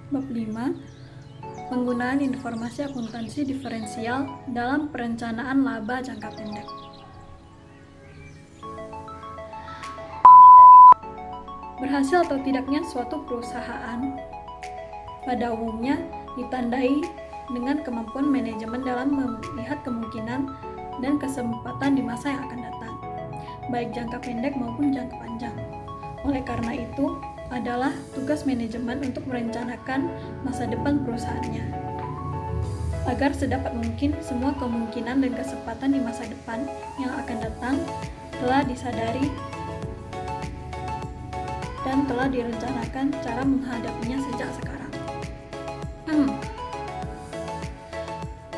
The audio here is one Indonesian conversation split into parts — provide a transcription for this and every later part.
Bab 5. Penggunaan informasi akuntansi diferensial dalam perencanaan laba jangka pendek. Berhasil atau tidaknya suatu perusahaan pada umumnya ditandai dengan kemampuan manajemen dalam melihat kemungkinan dan kesempatan di masa yang akan datang, baik jangka pendek maupun jangka panjang. Oleh karena itu, adalah tugas manajemen untuk merencanakan masa depan perusahaannya, agar sedapat mungkin semua kemungkinan dan kesempatan di masa depan yang akan datang telah disadari dan telah direncanakan cara menghadapinya sejak sekarang.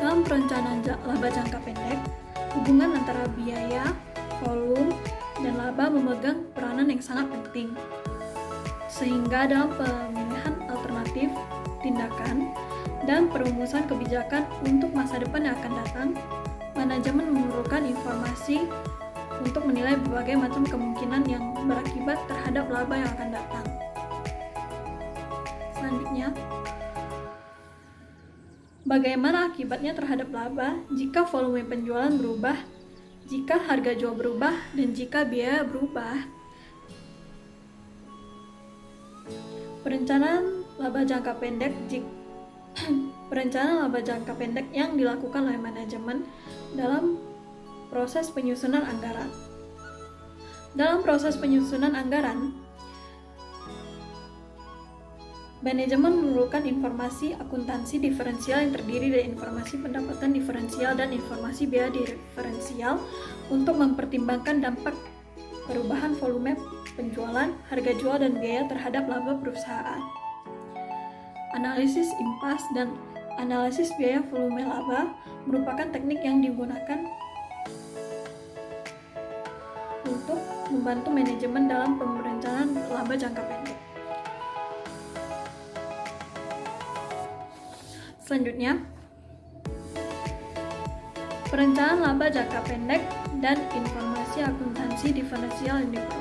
Dalam perencanaan laba jangka pendek, hubungan antara biaya, volume, dan laba memegang peranan yang sangat penting. Sehingga dalam pemilihan alternatif, tindakan, dan perumusan kebijakan untuk masa depan yang akan datang, manajemen memerlukan informasi untuk menilai berbagai macam kemungkinan yang berakibat terhadap laba yang akan datang. Selanjutnya, bagaimana akibatnya terhadap laba jika volume penjualan berubah, jika harga jual berubah, dan jika biaya berubah? Perencanaan laba jangka pendek yang dilakukan oleh manajemen dalam proses penyusunan anggaran. Dalam proses penyusunan anggaran, manajemen memerlukan informasi akuntansi diferensial yang terdiri dari informasi pendapatan diferensial dan informasi biaya diferensial untuk mempertimbangkan dampak perubahan volume penjualan, harga jual, dan biaya terhadap laba perusahaan. Analisis impas dan analisis biaya volume laba merupakan teknik yang digunakan untuk membantu manajemen dalam perencanaan laba jangka pendek. Selanjutnya, perencanaan laba jangka pendek dan informasi akuntansi diferensial yang diperlukan.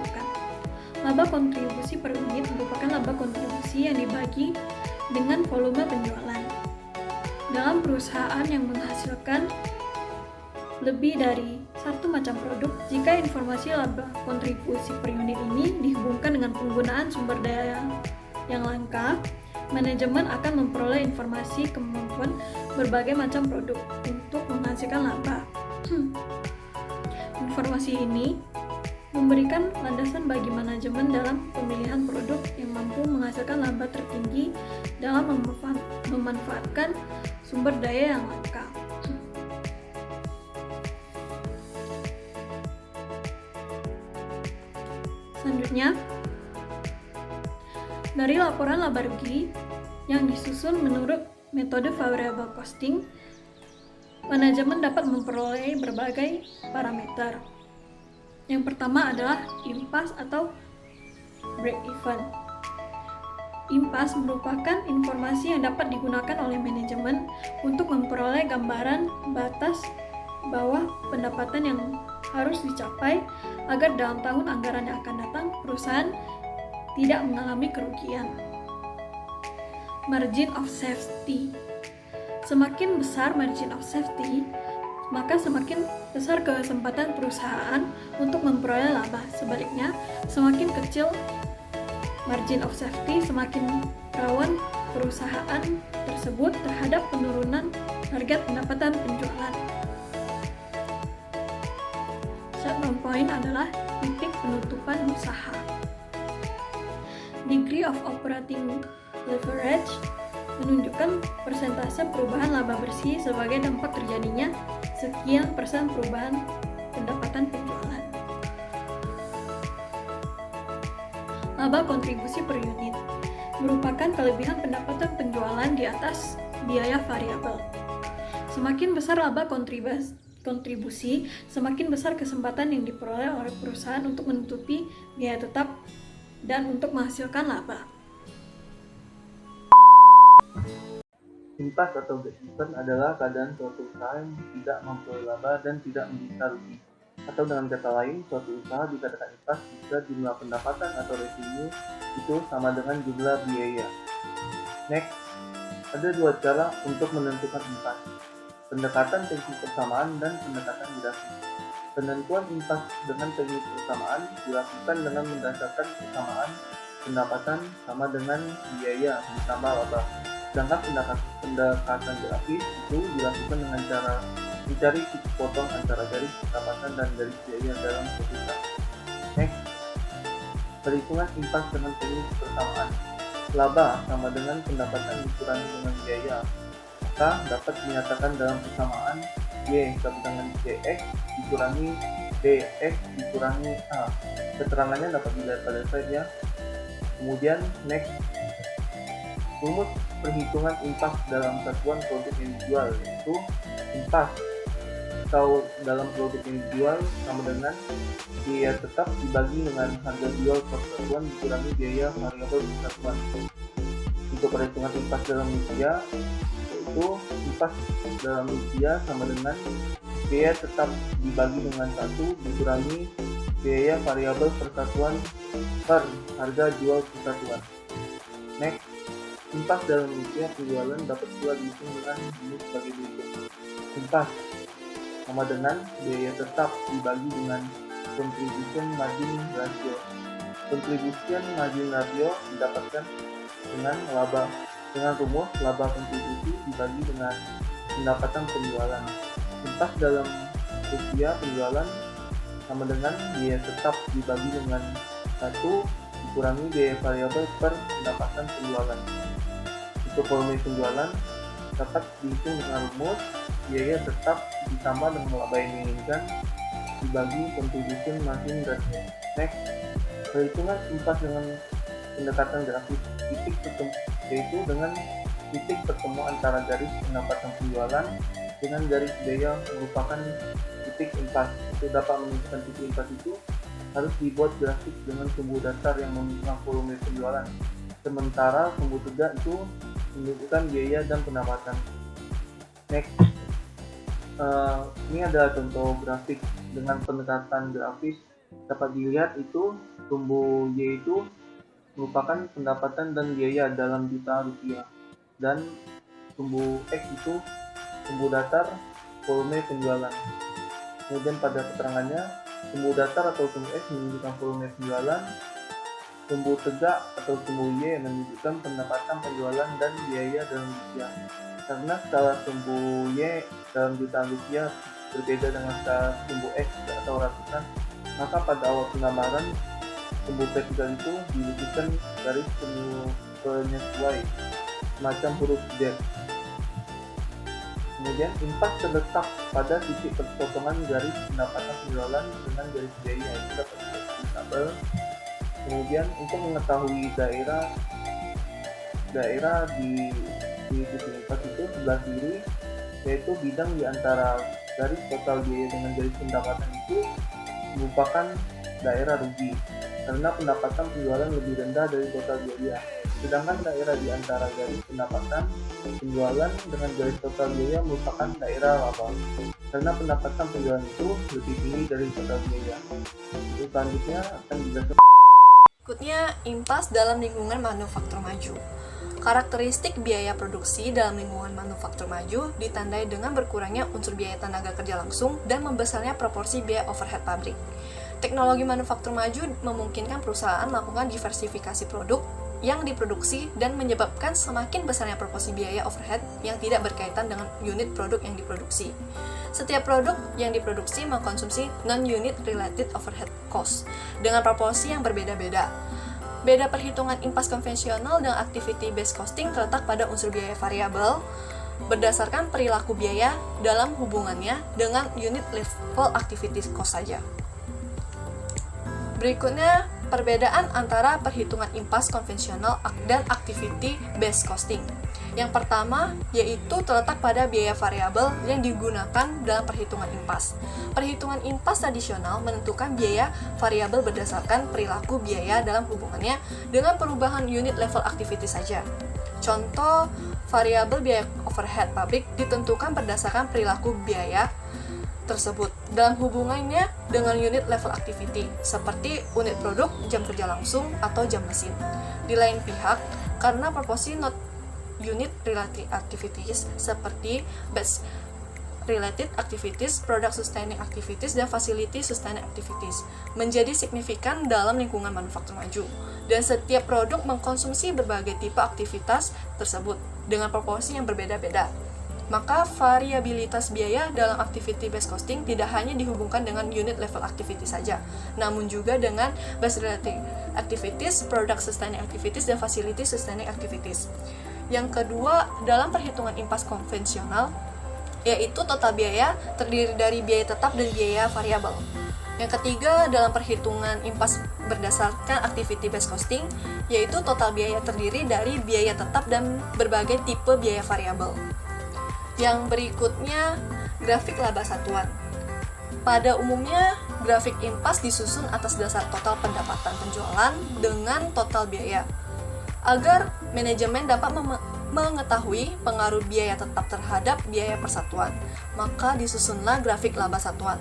Laba kontribusi per unit merupakan laba kontribusi yang dibagi dengan volume penjualan. Dalam perusahaan yang menghasilkan lebih dari satu macam produk, jika informasi laba kontribusi per unit ini dihubungkan dengan penggunaan sumber daya yang langka, manajemen akan memperoleh informasi kemampuan berbagai macam produk untuk menghasilkan laba. Informasi ini memberikan landasan bagi manajemen dalam pemilihan produk yang mampu menghasilkan laba tertinggi dalam memanfaatkan sumber daya yang langka. Selanjutnya, dari laporan laba rugi yang disusun menurut metode variable costing, manajemen dapat memperoleh berbagai parameter. Yang pertama adalah impas atau break even. Impas merupakan informasi yang dapat digunakan oleh manajemen untuk memperoleh gambaran batas bawah pendapatan yang harus dicapai agar dalam tahun anggaran yang akan datang perusahaan tidak mengalami kerugian. Margin of safety. Semakin besar margin of safety, maka semakin besar kesempatan perusahaan untuk memperoleh laba. Sebaliknya, semakin kecil margin of safety, semakin rawan perusahaan tersebut terhadap penurunan target pendapatan penjualan. Shutdown point adalah titik penutupan usaha. Degree of operating leverage menunjukkan persentase perubahan laba bersih sebagai dampak terjadinya sekian persen perubahan pendapatan penjualan. Laba kontribusi per unit merupakan kelebihan pendapatan penjualan di atas biaya variabel. Semakin besar laba kontribusi, semakin besar kesempatan yang diperoleh oleh perusahaan untuk menutupi biaya tetap dan untuk menghasilkan laba. Impas atau break even adalah keadaan suatu usaha yang tidak memperoleh laba dan tidak menderita rugi. Atau dengan kata lain, suatu usaha dikatakan impas jika jumlah pendapatan atau revenue itu sama dengan jumlah biaya. Next, ada dua cara untuk menentukan impas: pendekatan teknik persamaan dan pendekatan grafis. Penentuan impas dengan teknik persamaan dilakukan dengan berdasarkan persamaan pendapatan sama dengan biaya ditambah laba. Sedangkan pendekatan grafis itu dilakukan dengan cara mencari titik potong antara garis pendapatan dan garis biaya dalam suatu grafik. Next, perhitungan impas dengan teknik persamaan. Laba sama dengan pendapatan dikurangi dengan biaya, maka dapat dinyatakan dalam persamaan Y sama dengan CX dikurangi BX dikurangi A. Keterangannya dapat dilihat pada slide ya. Kemudian next, rumus perhitungan impas dalam satuan produk yang dijual, yaitu impas atau dalam produk yang dijual sama dengan biaya tetap dibagi dengan harga jual per satuan dikurangi biaya variabel per satuan. Untuk perhitungan impas dalam rupiah, yaitu impas dalam rupiah sama dengan biaya tetap dibagi dengan 1 dikurangi biaya variabel per satuan per harga jual per satuan. Next, impas dalam rupiah penjualan dapat pula dihitung dengan rumus sebagai berikut. Impas sama dengan biaya tetap dibagi dengan contribution margin ratio. Contribution margin ratio didapatkan dengan laba dengan rumus laba kontribusi dibagi dengan pendapatan penjualan. Impas dalam rupiah penjualan sama dengan biaya tetap dibagi dengan 1 dikurangi biaya variabel per pendapatan penjualan. Untuk volume penjualan dapat dihitung dengan rumus biaya tetap ditambah dengan laba yang diinginkan dibagi contribution margin ratio. Next, perhitungan impas dengan pendekatan grafis yaitu dengan titik bertemu antara garis pendapatan penjualan dengan garis biaya merupakan titik impas. Untuk dapat menentukan titik impas itu harus dibuat grafik dengan sumbu dasar yang menunjukkan volume penjualan, sementara sumbu tegak itu menunjukkan biaya dan pendapatan. Next, ini adalah contoh grafik dengan pendekatan grafis. Dapat dilihat itu sumbu Y itu merupakan pendapatan dan biaya dalam juta rupiah, dan sumbu X itu sumbu datar volume penjualan. Kemudian pada keterangannya, sumbu datar atau sumbu X menunjukkan volume penjualan, sumbu tegak atau sumbu Y menunjukkan pendapatan penjualan dan biaya dalam rupiah. Karena skala sumbu Y dalam jutaan rupiah berbeda dengan skala sumbu X atau ratusan, maka pada awal penggambaran sumbu vertikal itu dilukiskan garis penyesuai semacam huruf Z. Kemudian impas terletak pada titik perpotongan garis pendapatan penjualan dengan garis biaya, itu dapat dilihat di tabel. Kemudian untuk mengetahui daerah di titik impas itu sebelah kiri, yaitu bidang di antara garis total biaya dengan garis pendapatan itu merupakan daerah rugi karena pendapatan penjualan lebih rendah dari total biaya. Sedangkan daerah di antara garis pendapatan penjualan dengan garis total biaya merupakan daerah laba karena pendapatan penjualan itu lebih tinggi dari total biaya. Untuk selanjutnya akan dijelaskan. Berikutnya, impas dalam lingkungan manufaktur maju. Karakteristik biaya produksi dalam lingkungan manufaktur maju ditandai dengan berkurangnya unsur biaya tenaga kerja langsung dan membesarnya proporsi biaya overhead pabrik. Teknologi manufaktur maju memungkinkan perusahaan melakukan diversifikasi produk yang diproduksi dan menyebabkan semakin besarnya proporsi biaya overhead yang tidak berkaitan dengan unit produk yang diproduksi. Setiap produk yang diproduksi mengkonsumsi non-unit related overhead cost dengan proporsi yang berbeda-beda. Beda perhitungan impas konvensional dan activity based costing terletak pada unsur biaya variabel berdasarkan perilaku biaya dalam hubungannya dengan unit level activity cost saja. Berikutnya, perbedaan antara perhitungan impas konvensional dan activity based costing. Yang pertama, yaitu terletak pada biaya variabel yang digunakan dalam perhitungan impas. Perhitungan impas tradisional menentukan biaya variabel berdasarkan perilaku biaya dalam hubungannya dengan perubahan unit level activity saja. Contoh, variabel biaya overhead pabrik ditentukan berdasarkan perilaku biaya tersebut dalam hubungannya dengan unit level activity, seperti unit produk, jam kerja langsung, atau jam mesin. Di lain pihak, karena proporsi unit related activities seperti batch related activities, product sustaining activities, dan facility sustaining activities menjadi signifikan dalam lingkungan manufaktur maju. Dan setiap produk mengkonsumsi berbagai tipe aktivitas tersebut dengan proporsi yang berbeda-beda. Maka variabilitas biaya dalam activity based costing tidak hanya dihubungkan dengan unit level activity saja, namun juga dengan batch related activities, product sustaining activities, dan facility sustaining activities. Yang kedua, dalam perhitungan impas konvensional, yaitu total biaya terdiri dari biaya tetap dan biaya variabel. Yang ketiga, dalam perhitungan impas berdasarkan activity based costing, yaitu total biaya terdiri dari biaya tetap dan berbagai tipe biaya variabel. Yang berikutnya, grafik laba satuan. Pada umumnya, grafik impas disusun atas dasar total pendapatan penjualan dengan total biaya. Agar manajemen dapat mengetahui pengaruh biaya tetap terhadap biaya persatuan, maka disusunlah grafik laba satuan.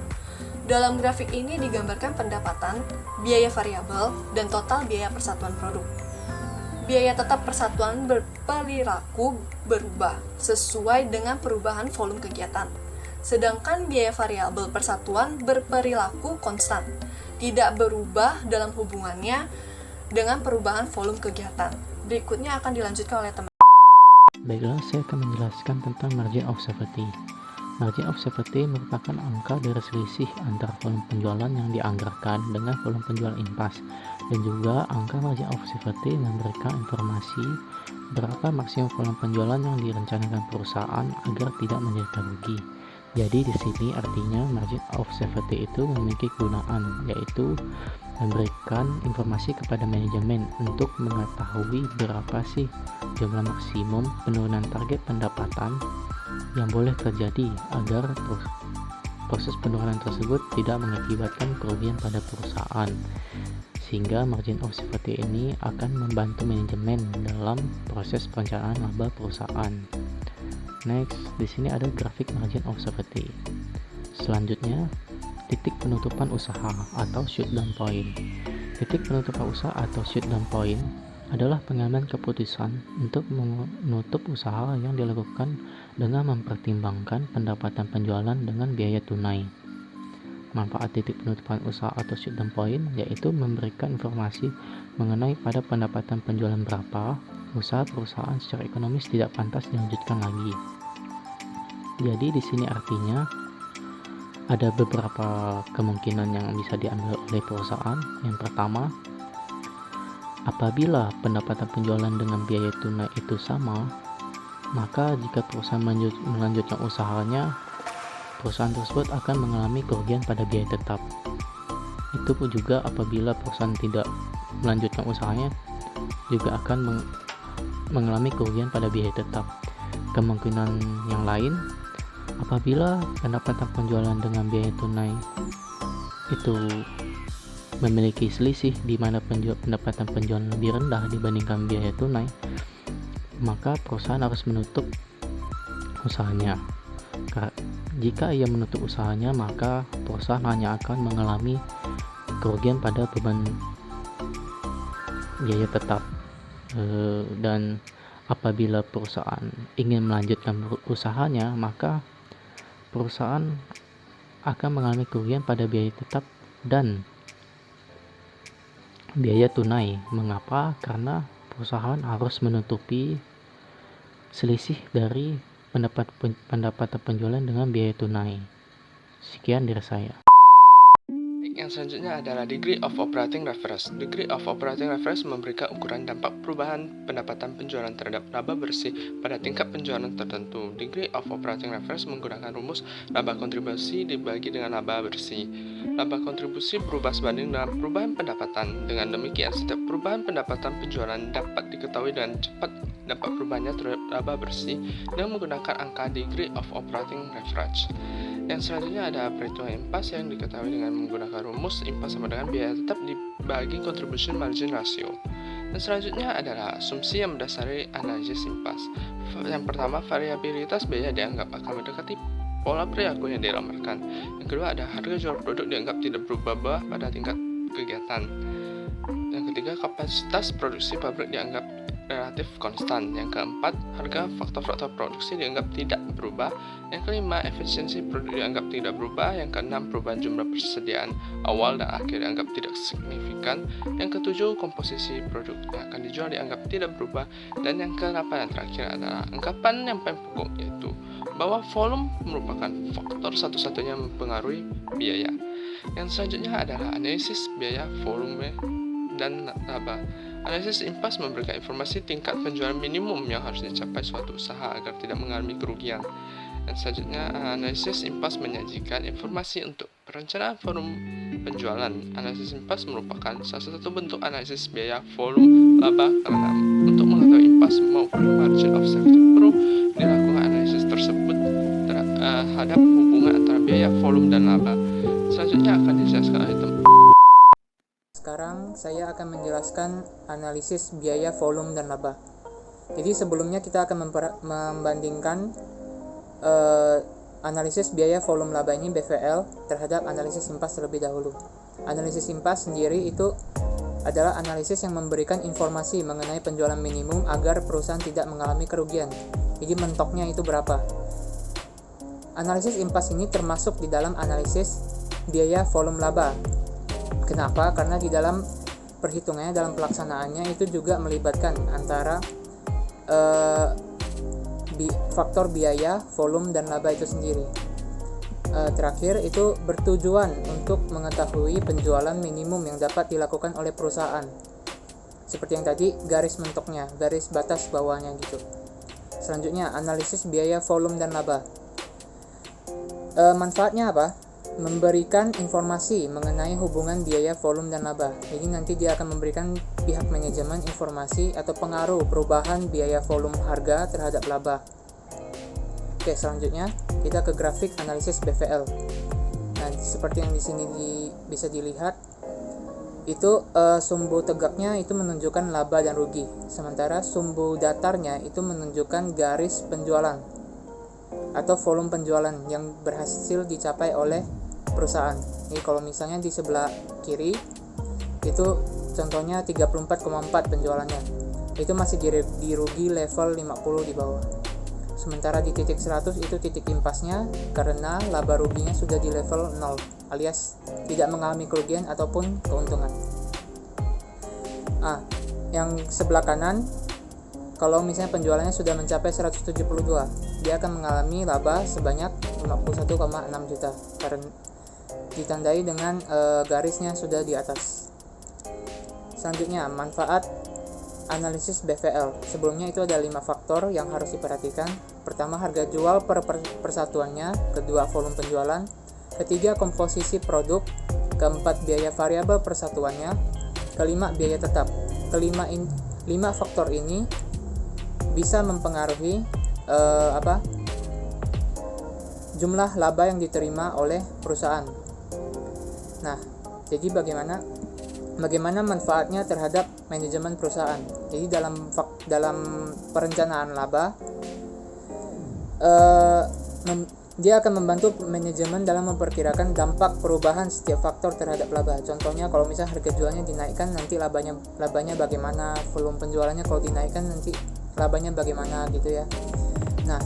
Dalam grafik ini digambarkan pendapatan, biaya variabel, dan total biaya persatuan produk. Biaya tetap persatuan berperilaku berubah sesuai dengan perubahan volume kegiatan. Sedangkan biaya variabel persatuan berperilaku konstan, tidak berubah dalam hubungannya dengan perubahan volume kegiatan. Berikutnya akan dilanjutkan oleh teman. Baiklah, saya akan menjelaskan tentang margin of safety. Margin of safety merupakan angka dari selisih antara volume penjualan yang dianggarkan dengan volume penjualan impas, dan juga angka margin of safety memberikan informasi berapa maksimum volume penjualan yang direncanakan perusahaan agar tidak menjadi rugi. Jadi di sini artinya margin of safety itu memiliki kegunaan, yaitu memberikan informasi kepada manajemen untuk mengetahui berapa sih jumlah maksimum penurunan target pendapatan yang boleh terjadi agar proses penurunan tersebut tidak mengakibatkan kerugian pada perusahaan. Sehingga margin of safety ini akan membantu manajemen dalam proses perencanaan laba perusahaan. Next, di sini ada grafik margin of safety. Selanjutnya, titik penutupan usaha atau shutdown point. Titik penutupan usaha atau shutdown point adalah pengambilan keputusan untuk menutup usaha yang dilakukan dengan mempertimbangkan pendapatan penjualan dengan biaya tunai. Manfaat titik penutupan usaha atau shutdown point yaitu memberikan informasi mengenai pada pendapatan penjualan berapa usaha perusahaan secara ekonomis tidak pantas dilanjutkan lagi. Jadi di sini artinya ada beberapa kemungkinan yang bisa diambil oleh perusahaan. Yang pertama, apabila pendapatan penjualan dengan biaya tunai itu sama, maka jika perusahaan melanjutkan usahanya, perusahaan tersebut akan mengalami kerugian pada biaya tetap. Itu pun juga apabila perusahaan tidak melanjutkan usahanya, juga akan mengalami kerugian pada biaya tetap. Kemungkinan yang lain, apabila pendapatan penjualan dengan biaya tunai itu memiliki selisih di mana pendapatan penjualan lebih rendah dibandingkan biaya tunai, maka perusahaan harus menutup usahanya. Jika ia menutup usahanya, maka perusahaan hanya akan mengalami kerugian pada beban biaya tetap. Dan apabila perusahaan ingin melanjutkan usahanya, maka perusahaan akan mengalami kerugian pada biaya tetap dan biaya tunai. Mengapa? Karena perusahaan harus menutupi selisih dari pendapatan penjualan dengan biaya tunai. Sekian dari saya. Yang selanjutnya adalah degree of operating reference. Degree of operating reference memberikan ukuran dampak perubahan pendapatan penjualan terhadap laba bersih pada tingkat penjualan tertentu. Degree of operating reference menggunakan rumus laba kontribusi dibagi dengan laba bersih. Laba kontribusi berubah sebanding dengan perubahan pendapatan. Dengan demikian, setiap perubahan pendapatan penjualan dapat diketahui dengan cepat dampak perubahannya terhadap laba bersih dengan menggunakan angka degree of operating reference. Yang selanjutnya ada perhitungan impas yang diketahui dengan menggunakan rumus impas sama dengan biaya tetap dibagi contribution margin ratio. Dan selanjutnya adalah asumsi yang mendasari analisis impas. Yang pertama, variabilitas biaya dianggap akan mendekati pola perilaku yang diramalkan. Yang kedua, ada harga jual produk dianggap tidak berubah pada tingkat kegiatan. Yang ketiga, kapasitas produksi pabrik dianggap relatif konstan. Yang keempat, harga faktor-faktor produksi dianggap tidak berubah. Yang kelima, efisiensi produk dianggap tidak berubah. Yang keenam, perubahan jumlah persediaan awal dan akhir dianggap tidak signifikan. Yang ketujuh, komposisi produk yang akan dijual dianggap tidak berubah. Dan yang kedelapan dan terakhir adalah anggapan yang paling pokok, yaitu bahwa volume merupakan faktor satu-satunya yang mempengaruhi biaya. Yang selanjutnya adalah analisis biaya, volume, dan laba. Analisis impas memberikan informasi tingkat penjualan minimum yang harus dicapai suatu usaha agar tidak mengalami kerugian. Dan selanjutnya, analisis impas menyajikan informasi untuk perencanaan volume penjualan. Analisis impas merupakan salah satu bentuk analisis biaya, volume, laba, karena untuk mengetahui impas maupun margin of safety perlu dilakukan analisis tersebut terhadap hubungan antara biaya, volume, dan laba. Selanjutnya akan dijelaskan oleh teman. Sekarang saya akan menjelaskan analisis biaya, volume, dan laba. Jadi sebelumnya kita akan membandingkan analisis biaya, volume, laba ini BVL terhadap analisis impas terlebih dahulu. Analisis impas sendiri itu adalah analisis yang memberikan informasi mengenai penjualan minimum agar perusahaan tidak mengalami kerugian. Jadi mentoknya itu berapa. Analisis impas ini termasuk di dalam analisis biaya, volume, laba. Kenapa? Karena di dalam perhitungannya, dalam pelaksanaannya itu juga melibatkan antara faktor biaya, volume, dan laba itu sendiri. Terakhir itu bertujuan untuk mengetahui penjualan minimum yang dapat dilakukan oleh perusahaan. Seperti yang tadi, garis mentoknya, garis batas bawahnya gitu. Selanjutnya, analisis biaya, volume, dan laba. Manfaatnya apa? Memberikan informasi mengenai hubungan biaya, volume, dan laba. Jadi nanti dia akan memberikan pihak manajemen informasi atau pengaruh perubahan biaya, volume, harga terhadap laba. Oke, selanjutnya kita ke grafik analisis BVL. Nah, seperti yang di sini bisa dilihat, itu sumbu tegaknya itu menunjukkan laba dan rugi, sementara sumbu datarnya itu menunjukkan garis penjualan atau volume penjualan yang berhasil dicapai oleh perusahaan. Jadi kalau misalnya di sebelah kiri itu contohnya 34,4 penjualannya, itu masih di rugi level 50 di bawah. Sementara di titik 100 itu titik impasnya karena laba ruginya sudah di level 0 alias tidak mengalami kerugian ataupun keuntungan. Yang sebelah kanan, kalau misalnya penjualannya sudah mencapai 172, dia akan mengalami laba sebanyak 51,6 juta karena ditandai dengan garisnya sudah di atas. Selanjutnya, manfaat analisis BVL. Sebelumnya itu ada 5 faktor yang harus diperhatikan. Pertama, harga jual per persatuannya. Kedua, volume penjualan. Ketiga, komposisi produk. Keempat, biaya variabel persatuannya. Kelima, biaya tetap. Lima faktor ini bisa mempengaruhi jumlah laba yang diterima oleh perusahaan. Nah, jadi bagaimana manfaatnya terhadap manajemen perusahaan? Jadi dalam perencanaan laba, dia akan membantu manajemen dalam memperkirakan dampak perubahan setiap faktor terhadap laba. Contohnya kalau misalnya harga jualnya dinaikkan, nanti labanya bagaimana, volume penjualannya kalau dinaikkan nanti labanya bagaimana gitu ya. Nah,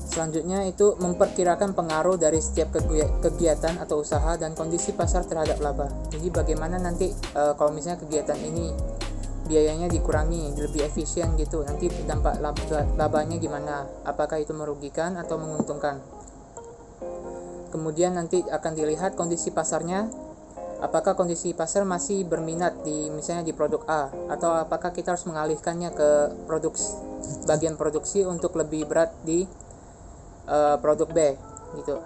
selanjutnya itu memperkirakan pengaruh dari setiap kegiatan atau usaha dan kondisi pasar terhadap laba. Jadi bagaimana nanti kalau misalnya kegiatan ini biayanya dikurangi, lebih efisien gitu, nanti dampak labanya gimana? Apakah itu merugikan atau menguntungkan? Kemudian nanti akan dilihat kondisi pasarnya. Apakah kondisi pasar masih berminat misalnya di produk A, atau apakah kita harus mengalihkannya ke bagian produksi untuk lebih berat di produk B gitu.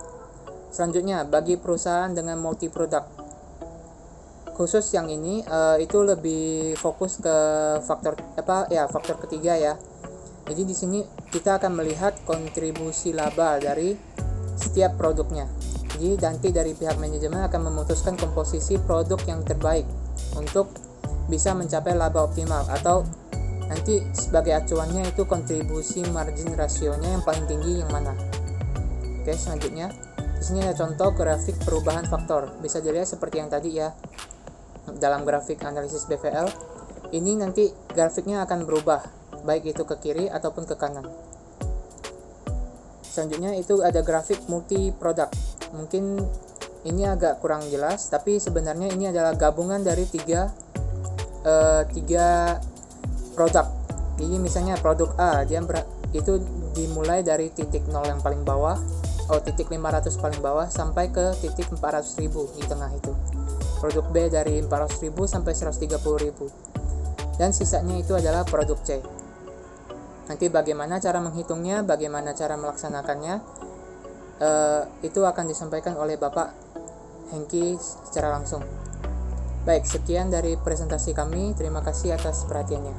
Selanjutnya, bagi perusahaan dengan multi produk, khusus yang ini itu lebih fokus ke faktor ketiga ya. Jadi di sini kita akan melihat kontribusi laba dari setiap produknya. Jadi nanti dari pihak manajemen akan memutuskan komposisi produk yang terbaik untuk bisa mencapai laba optimal, atau nanti sebagai acuannya itu kontribusi margin rasionya yang paling tinggi yang mana. Oke, selanjutnya di sini ada contoh grafik perubahan faktor. Bisa dilihat seperti yang tadi ya. Dalam grafik analisis BVL, ini nanti grafiknya akan berubah, baik itu ke kiri ataupun ke kanan. Selanjutnya itu ada grafik multi product. Mungkin ini agak kurang jelas, tapi sebenarnya ini adalah gabungan dari tiga produk. Jadi misalnya produk A, itu dimulai dari titik 0 yang paling bawah, titik 500 paling bawah sampai ke titik 400.000 di tengah itu. Produk B dari 400.000 sampai 130.000. Dan sisanya itu adalah produk C. Nanti bagaimana cara menghitungnya, bagaimana cara melaksanakannya, itu akan disampaikan oleh Bapak Hengki secara langsung. Baik, sekian dari presentasi kami. Terima kasih atas perhatiannya.